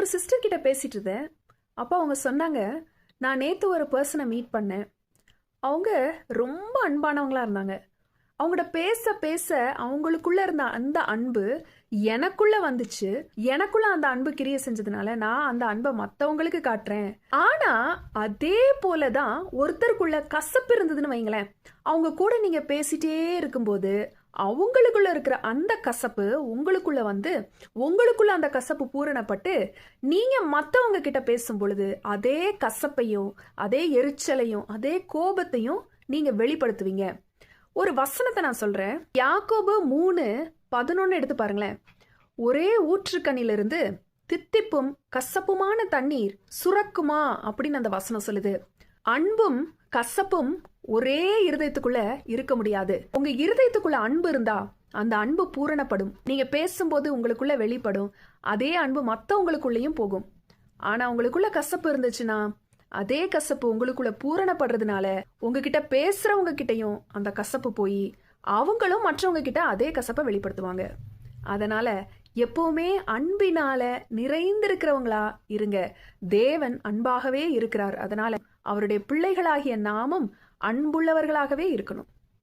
ஒரு சிஸ்டர் கிட்ட பேசிட்டு இருந்தேன். அப்போ அவங்க சொன்னாங்க, நான் நேத்து ஒரு பர்சனை மீட் பண்ணேன். அவங்க ரொம்ப அன்பானவங்களா இருந்தாங்க. அவங்கள்ட்ட பேச பேச அவங்களுக்குள்ள இருந்த அந்த அன்பு எனக்குள்ள வந்துச்சு. எனக்குள்ள அந்த அன்பு கிரிய செஞ்சதுனால நான் அந்த அன்பை மத்தவங்களுக்கு காட்டுறேன். ஆனா அதே போலதான் ஒருத்தருக்குள்ள கசப்பு இருந்ததுன்னு வைங்களேன். அவங்க கூட நீங்க பேசிட்டே இருக்கும்போது அவங்களுக்குள்ள இருக்கிற அந்த கசப்பு உங்களுக்குள்ள வந்து உங்களுக்குள்ள அந்த கசப்பு பூரணப்பட்டு நீங்க மத்தவங்க கிட்ட பேசும் பொழுது அதே கசப்பையும் அதே எரிச்சலையும் அதே கோபத்தையும் நீங்க வெளிப்படுத்துவீங்க. ஒரு வசனத்தை நான் சொல்றேன். யாக்கோபு 3:11 எடுத்து பாருங்களேன். ஒரே ஊற்றுக்கண்ணிலிருந்து தித்திப்பும் கசப்புமான தண்ணீர் சுரக்குமா அப்படின்னு அந்த வசனம் சொல்லுது. அன்பும் கசப்பும் ஒரே இருதயத்துக்குள்ள இருக்க முடியாது. உங்க இருதயத்துக்குள்ள அன்பு இருந்தா அந்த அன்பு பூரணப்படும். நீங்க பேசும்போது உங்களுக்குள்ள வெளிப்படும். அதே அன்பு மத்தவங்களுக்குள்ளேயும் போகும். ஆனா உங்களுக்குள்ள கசப்பு இருந்துச்சுன்னா அதே கசப்பு உங்களுக்குள்ள பூரணப்படுறதுனால உங்ககிட்ட பேசுறவங்க கிட்டையும் அந்த கசப்பு போய் அவங்களும் மற்றவங்க கிட்ட அதே கசப்பை வெளிப்படுத்துவாங்க. அதனால எப்பவுமே அன்பினால நிறைந்திருக்கிறவங்களா இருங்க. தேவன் அன்பாகவே இருக்கிறார். அதனால அவருடைய பிள்ளைகளாகிய நாமும் அன்புள்ளவர்களாகவே இருக்கணும்.